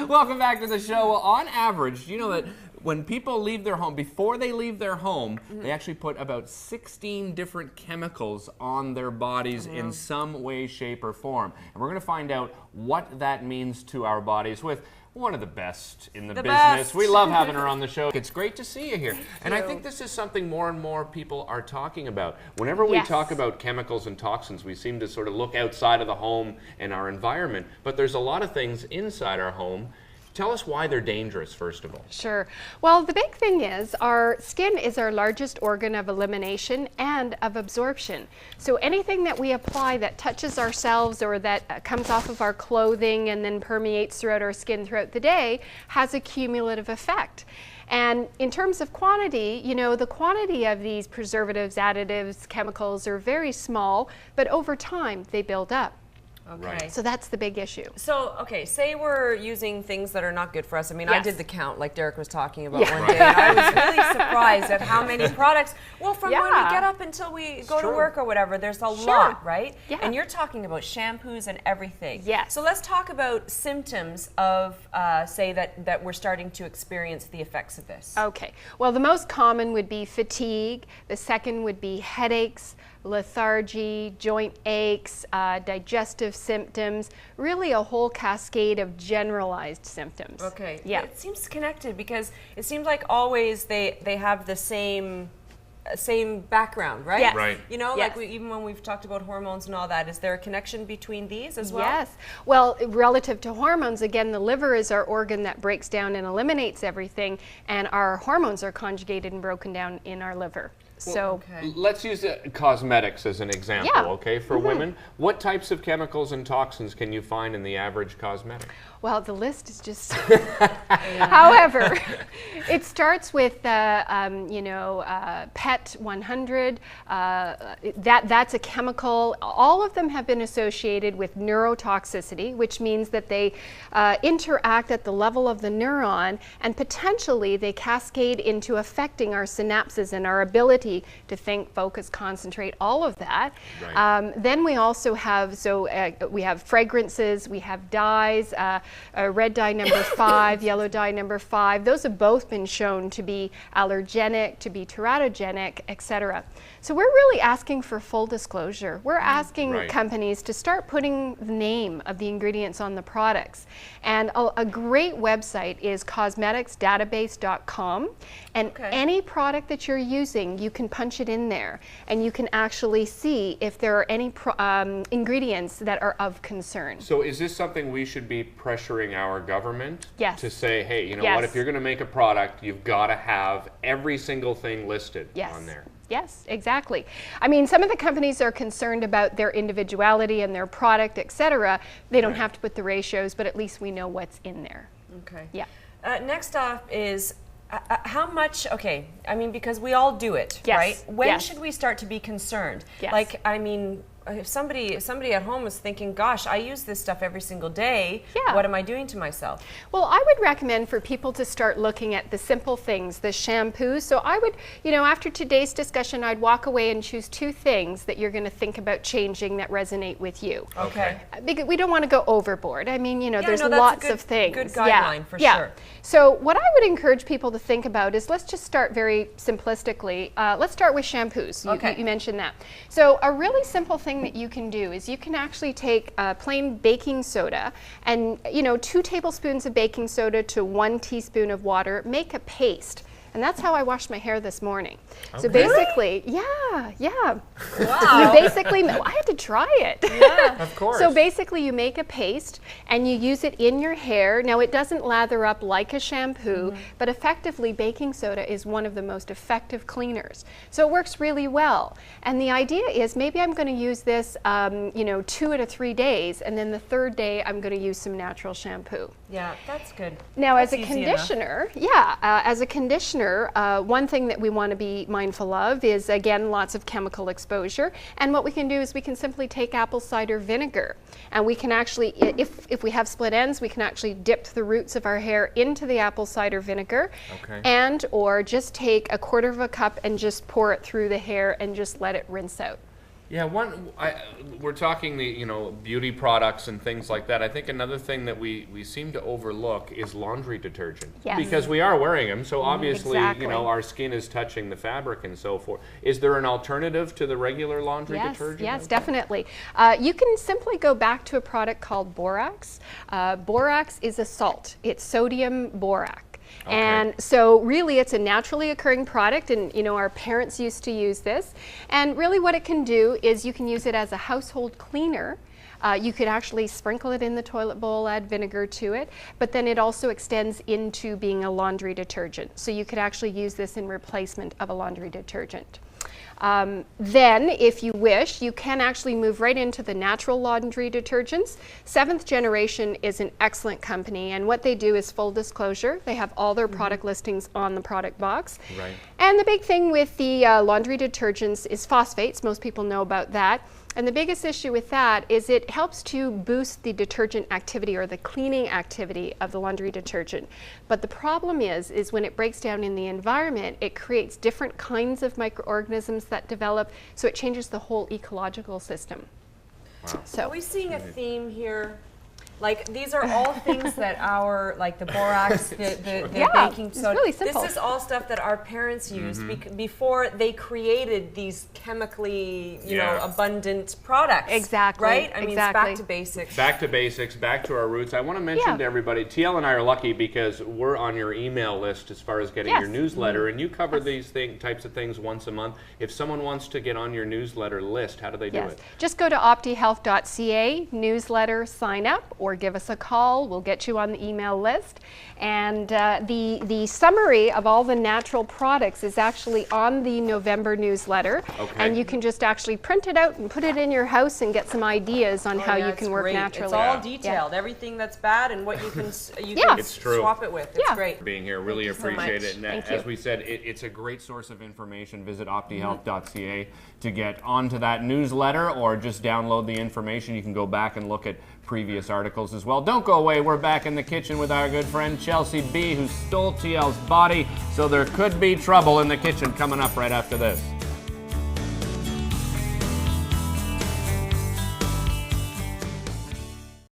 Welcome back to the show. Well, on average, you know that when people leave their home, before they leave their home, they actually put about 16 different chemicals on their bodies in some way, shape, or form. And we're going to find out what that means to our bodies with one of the best in the business. Best. We love having her on the show. It's great to see you here. And I think this is something more and more people are talking about. Whenever we talk about chemicals and toxins, we seem to sort of look outside of the home and our environment. But there's a lot of things inside our home. Tell us why they're dangerous, first of all. Sure. Well, the big thing is our skin is our largest organ of elimination and of absorption. So anything that we apply that touches ourselves or that comes off of our clothing and then permeates throughout our skin throughout the day has a cumulative effect. And in terms of quantity, you know, the quantity of these preservatives, additives, chemicals are very small, but over time they build up. Okay. Right. So that's the big issue. So, okay, say we're using things that are not good for us. I mean, I did the count like Derek was talking about one day, and I was really surprised at how many products, well, from when we get up until we go to work or whatever, there's a lot, right? Yeah. And you're talking about shampoos and everything. Yes. So let's talk about symptoms of, say, that we're starting to experience the effects of this. Okay. Well, the most common would be fatigue. The second would be headaches, lethargy, joint aches, digestive symptoms, really a whole cascade of generalized symptoms. Okay. Yeah. It seems connected because it seems like always they have the same background, right? Yes. Right. You know, like even when we've talked about hormones and all that, is there a connection between these as well? Yes. Well, relative to hormones, again, the liver is our organ that breaks down and eliminates everything, and our hormones are conjugated and broken down in our liver. So let's use cosmetics as an example, okay? For women, what types of chemicals and toxins can you find in the average cosmetic? well, the list is just. However, it starts with PET 100. That's a chemical. All of them have been associated with neurotoxicity, which means that they interact at the level of the neuron, and potentially they cascade into affecting our synapses and our ability to think, focus, concentrate, all of that. Right. Then we also have, we have fragrances, we have dyes, red dye number 5, yellow dye number 5. Those have both been shown to be allergenic, to be teratogenic, etc. So we're really asking for full disclosure. We're asking companies to start putting the name of the ingredients on the products. And a great website is cosmeticsdatabase.com. And any product that you're using, you can punch it in there and you can actually see if there are any ingredients that are of concern. So is this something we should be pressuring our government to say, hey, you know what, if you're going to make a product, you've got to have every single thing listed on there? Yes, exactly. I mean, some of the companies are concerned about their individuality and their product, etc. They don't have to put the ratios, but at least we know what's in there. Okay. Yeah. Next off is how much, I mean, because we all do it, right? When should we start to be concerned? Like, I mean, if somebody at home is thinking, gosh, I use this stuff every single day, what am I doing to myself? Well, I would recommend for people to start looking at the simple things, the shampoos. So I would, after today's discussion, I'd walk away and choose 2 things that you're going to think about changing that resonate with you. Okay. Because we don't want to go overboard. I mean, there's lots of things. Good guideline for sure. So what I would encourage people to think about is, let's just start very simplistically. Let's start with shampoos. You mentioned that. So a really simple thing that you can do is you can actually take plain baking soda and 2 tablespoons of baking soda to 1 teaspoon of water, make a paste. And that's how I washed my hair this morning. So basically, Wow. You basically, I had to try it. Yeah, of course. So basically you make a paste and you use it in your hair. Now it doesn't lather up like a shampoo, but effectively baking soda is one of the most effective cleaners. So it works really well. And the idea is maybe I'm going to use this 2 out of 3 days, and then the 3rd day I'm going to use some natural shampoo. Yeah, that's good. Now as a conditioner, one thing that we want to be mindful of is, again, lots of chemical exposure. And what we can do is we can simply take apple cider vinegar, and we can actually, if we have split ends, we can actually dip the roots of our hair into the apple cider vinegar, and or just take 1/4 cup and just pour it through the hair and just let it rinse out. Yeah, we're talking the beauty products and things like that. I think another thing that we seem to overlook is laundry detergent. Yes. Because we are wearing them, so obviously exactly. our skin is touching the fabric and so forth. Is there an alternative to the regular laundry detergent? Yes, definitely. You can simply go back to a product called borax. Borax is a salt. It's sodium borax. Okay. And so really it's a naturally occurring product, and our parents used to use this. And really what it can do is you can use it as a household cleaner. You could actually sprinkle it in the toilet bowl, add vinegar to it, but then it also extends into being a laundry detergent. So you could actually use this in replacement of a laundry detergent. Then, if you wish, you can actually move right into the natural laundry detergents. Seventh Generation is an excellent company, and what they do is full disclosure. They have all their product listings on the product box. Right. And the big thing with the laundry detergents is phosphates. Most people know about that. And the biggest issue with that is it helps to boost the detergent activity or the cleaning activity of the laundry detergent. But the problem is when it breaks down in the environment, it creates different kinds of microorganisms that develop, so it changes the whole ecological system. Wow. So, are we seeing a theme here? Like, these are all things that the borax, the baking soda. It's really simple. This is all stuff that our parents used before they created these chemically, abundant products. Exactly. Right? I mean, exactly. it's back to basics. Back to basics, back to our roots. I want to mention to everybody, TL and I are lucky because we're on your email list as far as getting your newsletter, and you cover these types of things once a month. If someone wants to get on your newsletter list, how do they do it? Just go to optihealth.ca, newsletter, sign up, or give us a call. We'll get you on the email list. And the summary of all the natural products is actually on the November newsletter. Okay. And you can just actually print it out and put it in your house and get some ideas on how you can work naturally. It's all detailed. Everything that's bad and what you can It's true. swap it with. It's great. Being here, really appreciate it. And Thank as you. we said, it's a great source of information. Visit optihealth.ca to get onto that newsletter, or just download the information. You can go back and look at previous articles as well. Don't go away. We're back in the kitchen with our good friend Chelsea B, who stole TL's body. So there could be trouble in the kitchen coming up right after this.